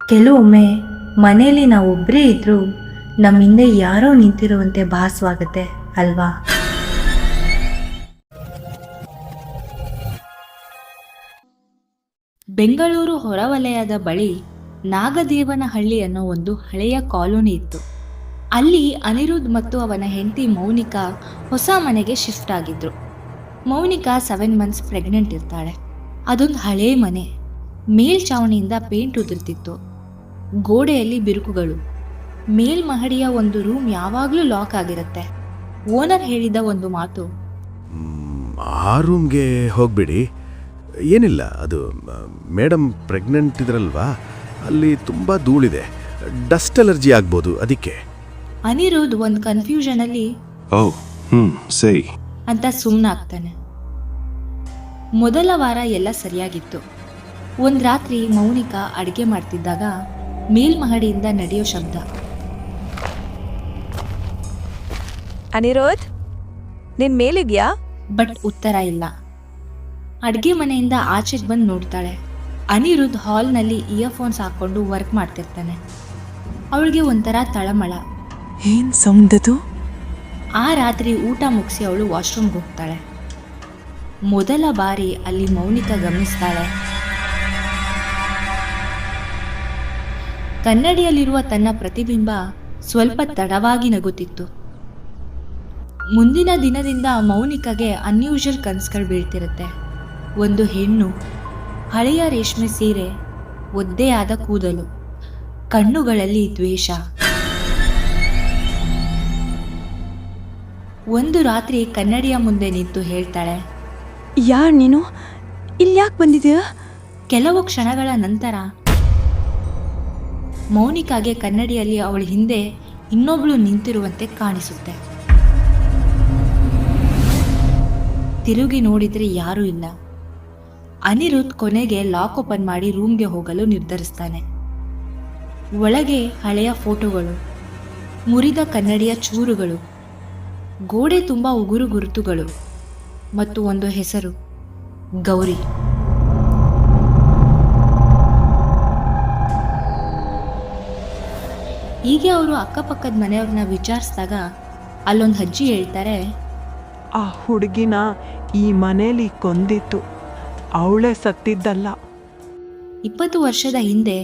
ಕೆಲವೊಮ್ಮೆ ಮನೆಯಲ್ಲಿ ನಾವೊಬ್ಬರೇ ಇದ್ರೂ ನಮ್ಮ ಹಿಂದೆ ಯಾರೋ ನಿಂತಿರುವಂತೆ ಭಾಸವಾಗುತ್ತೆ ಅಲ್ವಾ? ಬೆಂಗಳೂರು ಹೊರವಲಯದ ಬಳಿ ನಾಗದೇವನಹಳ್ಳಿ ಅನ್ನೋ ಒಂದು ಹಳೆಯ ಕಾಲೋನಿ ಇತ್ತು. ಅಲ್ಲಿ ಅನಿರುದ್ಧ್ ಮತ್ತು ಅವನ ಹೆಂಡತಿ ಮೌನಿಕಾ ಹೊಸ ಮನೆಗೆ ಶಿಫ್ಟ್ ಆಗಿದ್ರು. ಮೌನಿಕಾ 7 ಮಂತ್ಸ್ ಪ್ರೆಗ್ನೆಂಟ್ ಇರ್ತಾಳೆ. ಅದೊಂದು ಹಳೇ ಮನೆ. ಮೇಲ್ಛಾವಣಿಯಿಂದ ಪೇಂಟ್ ಉದುರ್ತಿತ್ತು. ಗೋಡೆಯಲ್ಲಿ ಬಿರುಕುಗಳು. ಮೇಲ್ಮಹಡಿಯ ಒಂದು ರೂಮ್ ಯಾವಾಗಲೂ ಲಾಕ್ ಆಗಿರುತ್ತೆ. ಓನರ್ ಹೇಳಿದ ಒಂದು ಮಾತು, ಆ ರೂಮ್ಗೆ ಹೋಗ್ಬಿಡಿ, ಏನಿಲ್ಲ, ಅದು ಮೇಡಮ್ ಪ್ರೆಗ್ನೆಂಟ್ ಇದ್ರಲ್ವಾ, ಅಲ್ಲಿ ತುಂಬ ಧೂಳಿದೆ, ಡಸ್ಟ್ ಅಲರ್ಜಿ ಆಗ್ಬೋದು, ಅದಕ್ಕೆ. ಅನಿರುದ್ಧ್ ಒಂದು ಕನ್ಫ್ಯೂಷನಲ್ಲಿ ಸರಿ ಅಂತ ಸುಮ್ಮನಾಗ್ತಾನೆ. ಮೊದಲ ವಾರ ಎಲ್ಲ ಸರಿಯಾಗಿತ್ತು. ಒಂದು ರಾತ್ರಿ ಮೌನಿಕಾ ಅಡುಗೆ ಮಾಡ್ತಿದ್ದಾಗ ಮೇಲ್ಮಹಡಿಯಿಂದ ನಡೆಯೋ ಶಬ್ದ. ಅನಿರುದ್ಧ್, ನಿನ್ ಮೇಲಿದ್ಯಾ? ಬಟ್ ಉತ್ತರ ಇಲ್ಲ. ಅಡುಗೆ ಮನೆಯಿಂದ ಆಚೆಗೆ ಬಂದು ನೋಡ್ತಾಳೆ. ಅನಿರುದ್ಧ್ ಹಾಲ್ನಲ್ಲಿ ಇಯರ್ಫೋನ್ಸ್ ಹಾಕ್ಕೊಂಡು ವರ್ಕ್ ಮಾಡ್ತಿರ್ತಾನೆ. ಅವಳಿಗೆ ಒಂಥರ ತಳಮಳ. ಏನ್ ಸೌಂಡದು? ಆ ರಾತ್ರಿ ಊಟ ಮುಗಿಸಿ ಅವಳು ವಾಶ್ರೂಮ್ಗೆ ಹೋಗ್ತಾಳೆ. ಮೊದಲ ಬಾರಿ ಅಲ್ಲಿ ಮೌನಿಕಾ ಗಮನಿಸ್ತಾಳೆ. ಕನ್ನಡಿಯಲ್ಲಿರುವ ತನ್ನ ಪ್ರತಿಬಿಂಬ ಸ್ವಲ್ಪ ತಡವಾಗಿ ನಗುತ್ತಿತ್ತು. ಮುಂದಿನ ದಿನದಿಂದ ಮೌನಿಕಾಗೆ ಅನ್ಯೂಶುವಲ್ ಕನಸುಗಳು ಬೀಳ್ತಿರುತ್ತೆ. ಒಂದು ಹೆಣ್ಣು, ಹಳೆಯ ರೇಷ್ಮೆ ಸೀರೆ, ಒದ್ದೆಯಾದ ಕೂದಲು, ಕಣ್ಣುಗಳಲ್ಲಿ ದ್ವೇಷ. ಒಂದು ರಾತ್ರಿ ಕನ್ನಡಿಯ ಮುಂದೆ ನಿಂತು ಹೇಳ್ತಾಳೆ, ಯಾರ್ ನೀನು? ಇಲ್ಲಿ ಯಾಕೆ ಬಂದಿದ್ಯಾ? ಕೆಲವು ಕ್ಷಣಗಳ ನಂತರ ಮೌನಿಕಾಗೆ ಕನ್ನಡಿಯಲ್ಲಿ ಅವಳ ಹಿಂದೆ ಇನ್ನೊಬ್ಳು ನಿಂತಿರುವಂತೆ ಕಾಣಿಸುತ್ತೆ. ತಿರುಗಿ ನೋಡಿದ್ರೆ ಯಾರೂ ಇಲ್ಲ. ಅನಿರುದ್ಧ್ ಕೊನೆಗೆ ಲಾಕ್ ಓಪನ್ ಮಾಡಿ ರೂಮ್ಗೆ ಹೋಗಲು ನಿರ್ಧರಿಸ್ತಾನೆ. ಒಳಗೆ ಹಳೆಯ ಫೋಟೋಗಳು, ಮುರಿದ ಕನ್ನಡಿಯ ಚೂರುಗಳು, ಗೋಡೆ ತುಂಬ ಉಗುರು ಗುರುತುಗಳು ಮತ್ತು ಒಂದು ಹೆಸರು, ಗೌರಿ. ಹೀಗೆ ಅವರು ಅಕ್ಕಪಕ್ಕದ ಮನೆಯವ್ರನ್ನ ವಿಚಾರಿಸಿದಾಗ ಅಲ್ಲೊಂದು ಅಜ್ಜಿ ಹೇಳ್ತಾರೆ, ಆ ಹುಡುಗಿನ ಈ ಮನೇಲಿ ಕೊಂದಿತ್ತು, ಅವಳೇ ಸತ್ತಿದ್ದಲ್ಲ. 20 ವರ್ಷದ ಹಿಂದೆ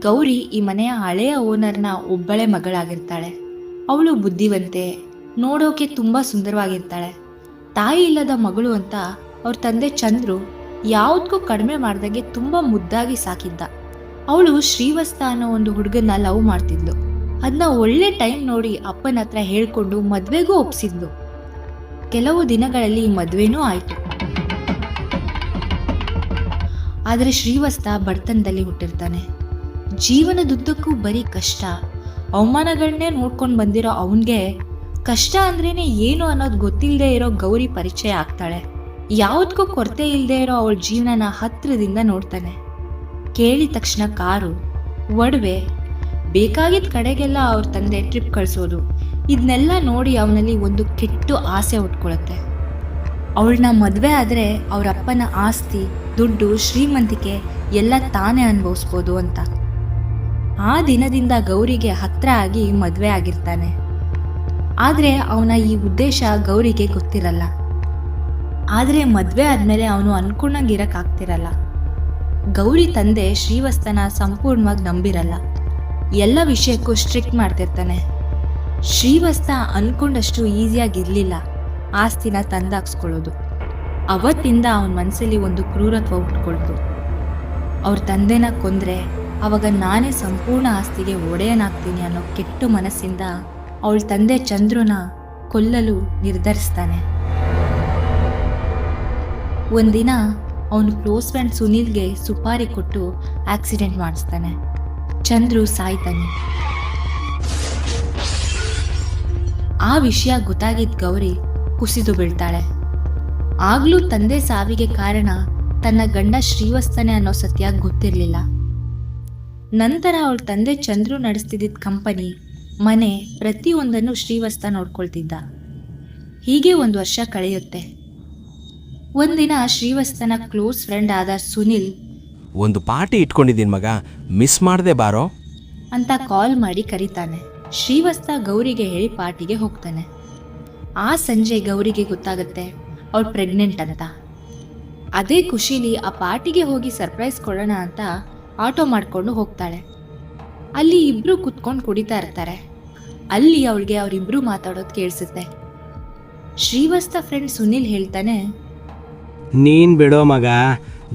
ಗೌರಿ ಈ ಮನೆಯ ಹಳೆಯ ಓನರ್ನ ಒಬ್ಬಳೇ ಮಗಳಾಗಿರ್ತಾಳೆ. ಅವಳು ಬುದ್ಧಿವಂತೆ, ನೋಡೋಕೆ ತುಂಬ ಸುಂದರವಾಗಿರ್ತಾಳೆ. ತಾಯಿ ಇಲ್ಲದ ಮಗಳು ಅಂತ ಅವ್ರ ತಂದೆ ಚಂದ್ರು ಯಾವುದಕ್ಕೂ ಕಡಿಮೆ ಮಾಡ್ದಾಗೆ ತುಂಬ ಮುದ್ದಾಗಿ ಸಾಕಿದ್ದ. ಅವಳು ಶ್ರೀವಸ್ತ ಅನ್ನೋ ಒಂದು ಹುಡುಗನ್ನ ಲವ್ ಮಾಡ್ತಿದ್ಲು. ಅದನ್ನ ಒಳ್ಳೆ ಟೈಮ್ ನೋಡಿ ಅಪ್ಪನ ಹತ್ರ ಹೇಳ್ಕೊಂಡು ಮದುವೆಗೂ ಒಪ್ಸಿದ್ಲು. ಕೆಲವು ದಿನಗಳಲ್ಲಿ ಮದುವೆನೂ ಆಯಿತು. ಆದರೆ ಶ್ರೀವಸ್ತ ಬಡತನದಲ್ಲಿ ಹುಟ್ಟಿರ್ತಾನೆ. ಜೀವನದುದ್ದಕ್ಕೂ ಬರೀ ಕಷ್ಟ, ಅವಮಾನಗಳನ್ನೇ ನೋಡ್ಕೊಂಡು ಬಂದಿರೋ ಅವನಿಗೆ ಕಷ್ಟ ಅಂದ್ರೇನೆ ಏನು ಅನ್ನೋದು ಗೊತ್ತಿಲ್ಲದೆ ಇರೋ ಗೌರಿ ಪರಿಚಯ ಆಗ್ತಾಳೆ. ಯಾವುದಕ್ಕೂ ಕೊರತೆ ಇಲ್ಲದೆ ಇರೋ ಅವಳ ಜೀವನನ ಹತ್ತಿರದಿಂದ ನೋಡ್ತಾನೆ. ಕೇಳಿದ ತಕ್ಷಣ ಕಾರು, ಒಡವೆ, ಬೇಕಾಗಿದ್ದ ಕಡೆಗೆಲ್ಲ ಅವ್ರ ತಂದೆ ಟ್ರಿಪ್ ಕಳಿಸೋದು, ಇದನ್ನೆಲ್ಲ ನೋಡಿ ಅವನಲ್ಲಿ ಒಂದು ಕೆಟ್ಟ ಆಸೆ ಹುಟ್ಕೊಳುತ್ತೆ. ಅವಳನ್ನ ಮದುವೆ ಆದರೆ ಅವ್ರ ಅಪ್ಪನ ಆಸ್ತಿ, ದುಡ್ಡು, ಶ್ರೀಮಂತಿಕೆ ಎಲ್ಲ ತಾನೇ ಅನುಭವಿಸ್ಬೋದು ಅಂತ. ಆ ದಿನದಿಂದ ಗೌರಿಗೆ ಹತ್ರ ಆಗಿ ಮದುವೆ ಆಗಿರ್ತಾನೆ. ಆದರೆ ಅವನ ಈ ಉದ್ದೇಶ ಗೌರಿಗೆ ಗೊತ್ತಿರಲ್ಲ. ಆದರೆ ಮದುವೆ ಆದಮೇಲೆ ಅವನು ಅನ್ಕೊಂಡಂಗಿರಕ್ಕಾಗ್ತಿರಲ್ಲ. ಗೌರಿ ತಂದೆ ಶ್ರೀವಸ್ತನ ಸಂಪೂರ್ಣವಾಗಿ ನಂಬಿರಲ್ಲ. ಎಲ್ಲ ವಿಷಯಕ್ಕೂ ಸ್ಟ್ರಿಕ್ಟ್ ಮಾಡ್ತಿರ್ತಾನೆ. ಶ್ರೀವಸ್ತ ಅನ್ಕೊಂಡಷ್ಟು ಈಸಿಯಾಗಿರಲಿಲ್ಲ ಆಸ್ತಿನ ತಂದಾಕ್ಸ್ಕೊಳ್ಳೋದು. ಅವತ್ತಿಂದ ಅವನ ಮನಸ್ಸಲ್ಲಿ ಒಂದು ಕ್ರೂರತ್ವ ಹುಟ್ಕೊಳ್ತು. ಅವ್ರ ತಂದೆನ ಕೊಂದರೆ ಅವಾಗ ನಾನೇ ಸಂಪೂರ್ಣ ಆಸ್ತಿಗೆ ಒಡೆಯನಾಗ್ತೀನಿ ಅನ್ನೋ ಕೆಟ್ಟ ಮನಸ್ಸಿಂದ ಅವಳ ತಂದೆ ಚಂದ್ರುನ ಕೊಲ್ಲಲು ನಿರ್ಧರಿಸ್ತಾನೆ. ಒಂದಿನ ಅವನು ಕ್ಲೋಸ್ ಫ್ರೆಂಡ್ ಸುನೀಲ್ಗೆ ಸುಪಾರಿ ಕೊಟ್ಟು ಆಕ್ಸಿಡೆಂಟ್ ಮಾಡಿಸ್ತಾನೆ. ಚಂದ್ರು ಸಾಯ್ತಾನೆ. ಆ ವಿಷಯ ಗೊತ್ತಾಗಿದ್ದ ಗೌರಿ ಕುಸಿದು ಬೀಳ್ತಾಳೆ. ಆಗ್ಲೂ ತಂದೆ ಸಾವಿಗೆ ಕಾರಣ ತನ್ನ ಗಂಡ ಶ್ರೀವಸ್ತನೆ ಅನ್ನೋ ಸತ್ಯ ಗೊತ್ತಿರಲಿಲ್ಲ. ನಂತರ ಅವಳ ತಂದೆ ಚಂದ್ರು ನಡೆಸ್ತಿದ್ದ ಕಂಪನಿ, ಮನೆ ಪ್ರತಿಯೊಂದನ್ನು ಶ್ರೀವಸ್ತ ನೋಡ್ಕೊಳ್ತಿದ್ದ. ಹೀಗೆ 1 ವರ್ಷ ಕಳೆಯುತ್ತೆ. ಒಂದಿನ ಶ್ರೀವಸ್ತನ ಕ್ಲೋಸ್ ಫ್ರೆಂಡ್ ಆದ ಸುನಿಲ್ ಒಂದು ಪಾರ್ಟಿ ಇಟ್ಕೊಂಡಿದ್ದೀನಿ ಮಗ, ಮಿಸ್ ಮಾಡದೆ ಬಾರೋ ಅಂತ ಕಾಲ್ ಮಾಡಿ ಕರೀತಾನೆ. ಶ್ರೀವಸ್ತ ಗೌರಿಗೆ ಹೇಳಿ ಪಾರ್ಟಿಗೆ ಹೋಗ್ತಾನೆ. ಆ ಸಂಜೆ ಗೌರಿಗೆ ಗೊತ್ತಾಗುತ್ತೆ ಅವಳು ಪ್ರೆಗ್ನೆಂಟ್ ಅಂತ. ಅದೇ ಖುಷಿಲಿ ಆ ಪಾರ್ಟಿಗೆ ಹೋಗಿ ಸರ್ಪ್ರೈಸ್ ಕೊಡೋಣ ಅಂತ ಆಟೋ ಮಾಡ್ಕೊಂಡು ಹೋಗ್ತಾಳೆ. ಅಲ್ಲಿ ಇಬ್ರು ಕುತ್ಕೊಂಡು ಕುಡಿತಾ ಇರ್ತಾರೆ. ಅಲ್ಲಿ ಅವಳಿಗೆ ಅವರಿಬ್ರು ಮಾತಾಡೋದು ಕೇಳಿಸುತ್ತೆ. ಶ್ರೀವಸ್ತ ಫ್ರೆಂಡ್ ಸುನಿಲ್ ಹೇಳ್ತಾನೆ, ನೀನು ಬಿಡೋ ಮಗ,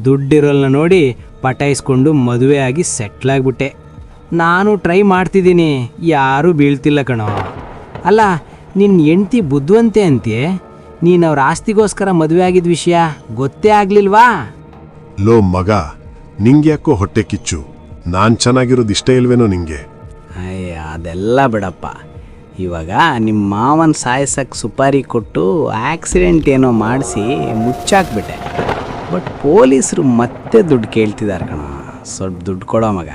ದುಡ್ಡಿರೋಲ್ನ ನೋಡಿ ಪಟಾಯಿಸ್ಕೊಂಡು ಮದುವೆ ಆಗಿ ಸೆಟ್ಲಾಗ್ಬಿಟ್ಟೆ. ನಾನು ಟ್ರೈ ಮಾಡ್ತಿದ್ದೀನಿ, ಯಾರೂ ಬೀಳ್ತಿಲ್ಲ ಕಣೋ. ಅಲ್ಲ, ನಿನ್ನ ಹೆಂಡ್ತಿ ಬುದ್ಧಿವಂತೆ ಅಂತೀಯ, ನೀನು ಅವ್ರ ಆಸ್ತಿಗೋಸ್ಕರ ಮದುವೆ ಆಗಿದ್ದ ವಿಷಯ ಗೊತ್ತೇ ಆಗಲಿಲ್ವಾ? ಲೋ ಮಗ, ನಿಂಗ್ಯಾಕೋ ಹೊಟ್ಟೆ ಕಿಚ್ಚು? ನಾನು ಚೆನ್ನಾಗಿರೋದು ಇಷ್ಟ ಇಲ್ವೇನೋ ನಿಂಗೆ? ಅಯ್ಯ, ಅದೆಲ್ಲ ಬಿಡಪ್ಪ. ಇವಾಗ ನಿಮ್ಮ ಮಾವನ ಸಾಯಿಸಕ್ಕೆ ಸುಪಾರಿ ಕೊಟ್ಟು ಆಕ್ಸಿಡೆಂಟ್ ಏನೋ ಮಾಡಿಸಿ ಮುಚ್ಚಾಕ್ಬಿಟ್ಟೆ. ಬಟ್ ಪೊಲೀಸರು ಮತ್ತೆ ದುಡ್ಡು ಕೇಳ್ತಿದ್ದಾರೆ ಕಣ. ಸ್ವಲ್ಪ ದುಡ್ಡು ಕೊಡೋ ಮಗ.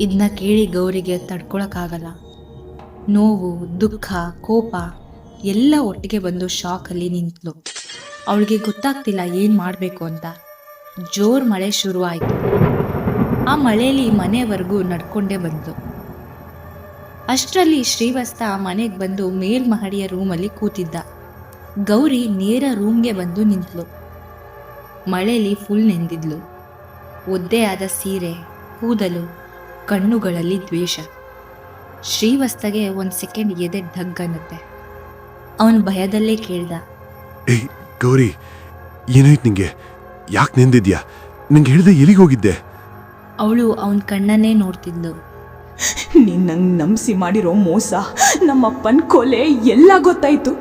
ಇದನ್ನ ಕೇಳಿ ಗೌರಿಗೆ ತಡ್ಕೊಳಕ್ಕಾಗಲ್ಲ. ನೋವು, ದುಃಖ, ಕೋಪ ಎಲ್ಲ ಒಟ್ಟಿಗೆ ಬಂದು ಶಾಕಲ್ಲಿ ನಿಂತಳು. ಅವಳಿಗೆ ಗೊತ್ತಾಗ್ತಿಲ್ಲ ಏನು ಮಾಡಬೇಕು ಅಂತ. ಜೋರ್ ಮಳೆ ಶುರುವಾಯಿತು. ಆ ಮಳೆಯಲ್ಲಿ ಮನೆವರೆಗೂ ನಡ್ಕೊಂಡೇ ಬಂತು. ಅಷ್ಟರಲ್ಲಿ ಶ್ರೀವಸ್ತ ಮನೆಗೆ ಬಂದು ಮೇಲ್ಮಹಡಿಯ ರೂಮಲ್ಲಿ ಕೂತಿದ್ದ. ಗೌರಿ ನೇರ ರೂಮ್ಗೆ ಬಂದು ನಿಂತಳು. ಮಳೆಯಲ್ಲಿ ಫುಲ್ ನೆಂದಿದ್ಲು. ಒದ್ದೆ ಆದ ಸೀರೆ, ಕೂದಲು, ಕಣ್ಣುಗಳಲ್ಲಿ ದ್ವೇಷ. ಶ್ರೀವಸ್ತಗೆ ಒಂದು ಸೆಕೆಂಡ್ ಎದೆ ಢಗ್ ಅನ್ನತ್ತೆ. ಅವನು ಭಯದಲ್ಲೇ ಕೇಳ್ದ, ಏಯ್ ಗೌರಿ, ಏನಾಯ್ತು ನಿಂಗೆ? ಯಾಕೆ ನೆಂದಿದ್ಯಾ? ನಿಂಗೆ ಹೇಳ್ದೆ ಎಲ್ಲಿಗೆ ಹೋಗಿದ್ದೆ? ಅವಳು ಅವನ ಕಣ್ಣನ್ನೇ ನೋಡ್ತಿದ್ಲು. ನೀನು ನಂಗೆ ನಂಬಿಸಿ ಮಾಡಿರೋ ಮೋಸ, ನಮ್ಮಪ್ಪನ ಕೊಲೆ ಎಲ್ಲ ಗೊತ್ತಾಯ್ತು.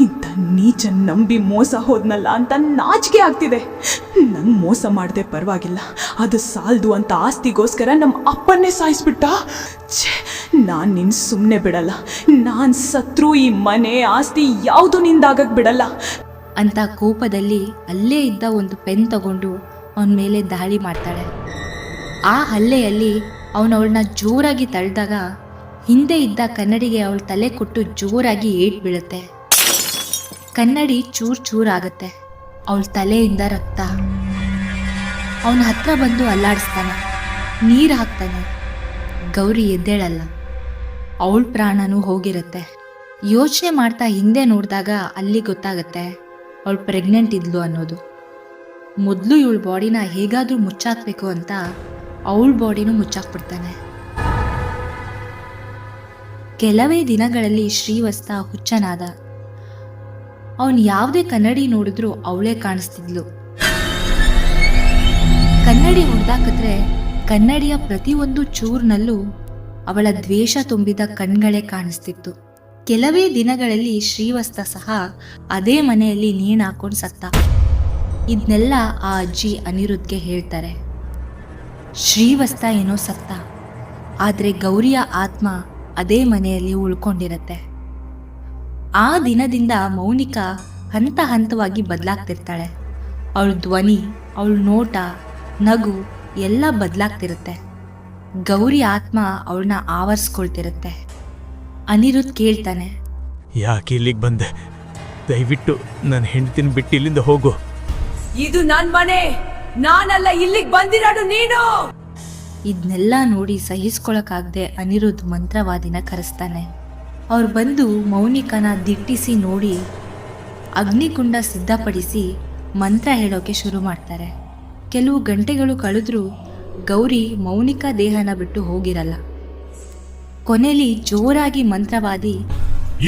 ಇಂಥ ನೀಚ ನಂಬಿ ಮೋಸ ಹೋದ್ನಲ್ಲ ಅಂತ ನಾಚಿಕೆ ಆಗ್ತಿದೆ. ನಂಗೆ ಮೋಸ ಮಾಡದೆ ಪರವಾಗಿಲ್ಲ, ಅದು ಸಾಲದು ಅಂತ ಆಸ್ತಿಗೋಸ್ಕರ ನಮ್ಮ ಅಪ್ಪನ್ನೇ ಸಾಯಿಸ್ಬಿಟ್ಟ. ಛೇ, ನಾನು ನಿನ್ನ ಸುಮ್ಮನೆ ಬಿಡಲ್ಲ. ನಾನು ಸತ್ರು ಈ ಮನೆ ಆಸ್ತಿ ಯಾವುದು ನಿಂದಾಗಕ್ಕೆ ಬಿಡಲ್ಲ ಅಂತ ಕೋಪದಲ್ಲಿ ಅಲ್ಲೇ ಇದ್ದ ಒಂದು ಪೆನ್ ತಗೊಂಡು ಅವನ ಮೇಲೆ ದಾಳಿ ಮಾಡ್ತಾಳೆ. ಆ ಹಲ್ಲೆಯಲ್ಲಿ ಅವಳನ್ನ ಜೋರಾಗಿ ತಳ್ಳಿದಾಗ ಹಿಂದೆ ಇದ್ದ ಕನ್ನಡಿಗೆ ಅವಳ ತಲೆ ಕೊಟ್ಟು ಜೋರಾಗಿ ಏಟ್ ಬೀಳುತ್ತೆ. ಕನ್ನಡಿ ಚೂರ್ ಚೂರಾಗತ್ತೆ. ಅವಳ ತಲೆಯಿಂದ ರಕ್ತ. ಅವನ ಹತ್ರ ಬಂದು ಅಲ್ಲಾಡಿಸ್ತಾನೆ, ನೀರು ಹಾಕ್ತಾನೆ. ಗೌರಿ ಎದ್ದೇಳಲ್ಲ. ಅವಳ ಪ್ರಾಣನೂ ಹೋಗಿರುತ್ತೆ. ಯೋಚನೆ ಮಾಡ್ತಾ ಹಿಂದೆ ನೋಡಿದಾಗ ಅಲ್ಲಿ ಗೊತ್ತಾಗತ್ತೆ ಅವಳು ಪ್ರೆಗ್ನೆಂಟ್ ಇದ್ಲು ಅನ್ನೋದು. ಮೊದಲು ಇವಳ ಬಾಡಿನ ಹೇಗಾದರೂ ಮುಚ್ಚಾಕ್ಬೇಕು ಅಂತ ಅವಳ ಬಾಡಿನೂ ಮುಚ್ಚಾಕ್ಬಿಡ್ತಾನೆ. ಕೆಲವೇ ದಿನಗಳಲ್ಲಿ ಶ್ರೀವಸ್ತ ಹುಚ್ಚನಾದ. ಅವನು ಯಾವುದೇ ಕನ್ನಡಿ ನೋಡಿದ್ರೂ ಅವಳೇ ಕಾಣಿಸ್ತಿದ್ಲು. ಕನ್ನಡಿ ಹೊಡೆದಾಕಿದ್ರೆ ಕನ್ನಡಿಯ ಪ್ರತಿಯೊಂದು ಚೂರ್ನಲ್ಲೂ ಅವಳ ದ್ವೇಷ ತುಂಬಿದ ಕಣ್ಗಳೇ ಕಾಣಿಸ್ತಿತ್ತು. ಕೆಲವೇ ದಿನಗಳಲ್ಲಿ ಶ್ರೀವಸ್ತ ಸಹ ಅದೇ ಮನೆಯಲ್ಲಿ ನೇಣು ಹಾಕೊಂಡು ಸತ್ತ. ಇದನ್ನೆಲ್ಲ ಆ ಅಜ್ಜಿ ಅನಿರುದ್ಧ್ಗೆ ಹೇಳ್ತಾರೆ. ಶ್ರೀವಸ್ತ ಏನೋ ಸತ್ತ, ಆದರೆ ಗೌರಿಯ ಆತ್ಮ ಅದೇ ಮನೆಯಲ್ಲಿ ಉಳ್ಕೊಂಡಿರತ್ತೆ. ಆ ದಿನದಿಂದ ಮೌನಿಕಾ ಹಂತ ಹಂತವಾಗಿ ಬದಲಾಗ್ತಿರ್ತಾಳೆ. ಅವಳ ಧ್ವನಿ, ಅವಳ ನೋಟ, ನಗು ಎಲ್ಲ ಬದಲಾಗ್ತಿರುತ್ತೆ. ಗೌರಿ ಆತ್ಮ ಅವಳನ್ನ ಆವರಿಸ್ಕೊಳ್ತಿರುತ್ತೆ. ಅನಿರುದ್ಧ್ ಕೇಳ್ತಾನೆ, ಯಾಕೆ ಇಲ್ಲಿಗೆ ಬಂದೆ? ದಯವಿಟ್ಟು ನನ್ನ ಹೆಂಡತಿನ ಬಿಟ್ಟು ಇಲ್ಲಿಂದ ಹೋಗು. ಇದು ನನ್ನ ಮನೆ, ನಾನಲ್ಲ ಇಲ್ಲಿಗೆ ಬಂದಿರೋದು ನೀನು. ಇದನ್ನೆಲ್ಲ ನೋಡಿ ಸಹಿಸ್ಕೊಳಕ್ಕಾಗದೆ ಅನಿರುದ್ಧ್ ಮಂತ್ರವಾದಿನ ಕರೆಸ್ತಾನೆ. ಅವ್ರು ಬಂದು ಮೌನಿಕನ ದಿಟ್ಟಿಸಿ ನೋಡಿ ಅಗ್ನಿಕುಂಡ ಸಿದ್ಧಪಡಿಸಿ ಮಂತ್ರ ಹೇಳೋಕೆ ಶುರು ಮಾಡ್ತಾರೆ. ಕೆಲವು ಗಂಟೆಗಳು ಕಳೆದ್ರೂ ಗೌರಿ ಮೌನಿಕಾ ದೇಹನ ಬಿಟ್ಟು ಹೋಗಿರಲ್ಲ. ಕೊನೆಯಲ್ಲಿ ಜೋರಾಗಿ ಮಂತ್ರವಾದಿ,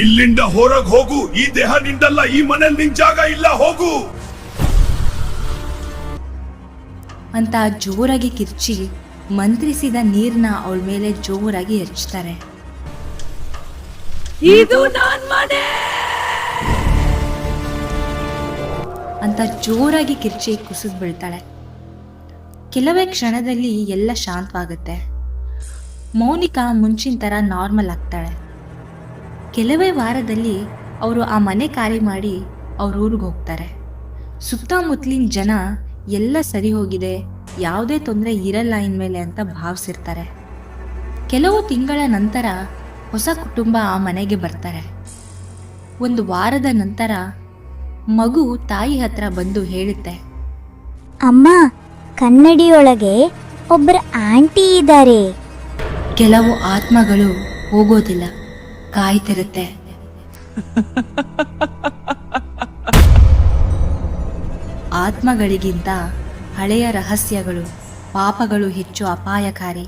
ಇಲ್ಲಿಂದ ಹೊರಗೆ ಹೋಗು, ಈ ದೇಹ ನಿಂದಲ್ಲ, ಈ ಮನೇಲಿ ನಿನ್ ಜಾಗ ಇಲ್ಲ, ಹೋಗು ಅಂತ ಜೋರಾಗಿ ಕಿರ್ಚಿ ಮಂತ್ರಿಸಿದ ನೀರ್ನ ಅವಳ ಮೇಲೆ ಜೋರಾಗಿ ಎರಚ್ತಾರೆ. ಇದು ನನ್ನ ಮನೆ ಅಂತ ಜೋರಾಗಿ ಕಿರ್ಚಿ ಕುಸಿದು ಬೀಳ್ತಾಳೆ. ಕೆಲವೇ ಕ್ಷಣದಲ್ಲಿ ಎಲ್ಲ ಶಾಂತವಾಗುತ್ತೆ. ಮೌನಿಕಾ ಮುಂಚಿನ ಥರ ನಾರ್ಮಲ್ ಆಗ್ತಾಳೆ. ಕೆಲವೇ ವಾರದಲ್ಲಿ ಅವರು ಆ ಮನೆ ಖಾಲಿ ಮಾಡಿ ಅವ್ರ ಊರಿಗೆ ಹೋಗ್ತಾರೆ. ಸುತ್ತಮುತ್ತಲಿನ ಜನ ಎಲ್ಲ ಸರಿ ಹೋಗಿದೆ, ಯಾವುದೇ ತೊಂದರೆ ಇರಲ್ಲ ಇನ್ಮೇಲೆ ಅಂತ ಭಾವಿಸಿರ್ತಾರೆ. ಕೆಲವು ತಿಂಗಳ ನಂತರ ಹೊಸ ಕುಟುಂಬ ಆ ಮನೆಗೆ ಬರ್ತಾರೆ. ಒಂದು ವಾರದ ನಂತರ ಮಗು ತಾಯಿ ಹತ್ರ ಬಂದು ಹೇಳುತ್ತೆ, ಅಮ್ಮ, ಕನ್ನಡಿಯೊಳಗೆ ಒಬ್ಬರ ಆಂಟಿ ಇದ್ದಾರೆ. ಕೆಲವು ಆತ್ಮಗಳು ಹೋಗೋದಿಲ್ಲ, ಕಾಯ್ತಿರುತ್ತೆ. ಆತ್ಮಗಳಿಗಿಂತ ಹಳೆಯ ರಹಸ್ಯಗಳು, ಪಾಪಗಳು ಹೆಚ್ಚು ಅಪಾಯಕಾರಿ.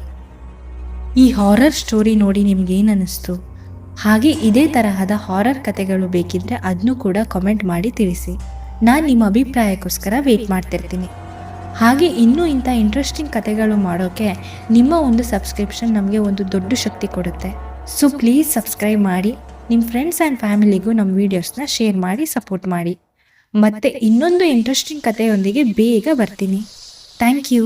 ಈ ಹಾರರ್ ಸ್ಟೋರಿ ನೋಡಿ ನಿಮ್ಗೇನು ಅನ್ನಿಸ್ತು? ಹಾಗೆ ಇದೇ ತರಹದ ಹಾರರ್ ಕಥೆಗಳು ಬೇಕಿದ್ರೆ ಅದನ್ನು ಕೂಡ ಕಾಮೆಂಟ್ ಮಾಡಿ ತಿಳಿಸಿ. ನಾನು ನಿಮ್ಮ ಅಭಿಪ್ರಾಯಕ್ಕೋಸ್ಕರ ವೇಟ್ ಮಾಡ್ತಿರ್ತೀನಿ. ಹಾಗೆ ಇನ್ನೂ ಇಂಥ ಇಂಟ್ರೆಸ್ಟಿಂಗ್ ಕಥೆಗಳು ಮಾಡೋಕ್ಕೆ ನಿಮ್ಮ ಒಂದು ಸಬ್ಸ್ಕ್ರಿಪ್ಷನ್ ನಮಗೆ ಒಂದು ದೊಡ್ಡ ಶಕ್ತಿ ಕೊಡುತ್ತೆ. ಸೊ ಪ್ಲೀಸ್ ಸಬ್ಸ್ಕ್ರೈಬ್ ಮಾಡಿ, ನಿಮ್ಮ ಫ್ರೆಂಡ್ಸ್ ಆ್ಯಂಡ್ ಫ್ಯಾಮಿಲಿಗೂ ನಮ್ಮ ವೀಡಿಯೋಸ್ನ ಶೇರ್ ಮಾಡಿ ಸಪೋರ್ಟ್ ಮಾಡಿ. ಮತ್ತು ಇನ್ನೊಂದು ಇಂಟ್ರೆಸ್ಟಿಂಗ್ ಕಥೆಯೊಂದಿಗೆ ಬೇಗ ಬರ್ತೀನಿ. Thank you.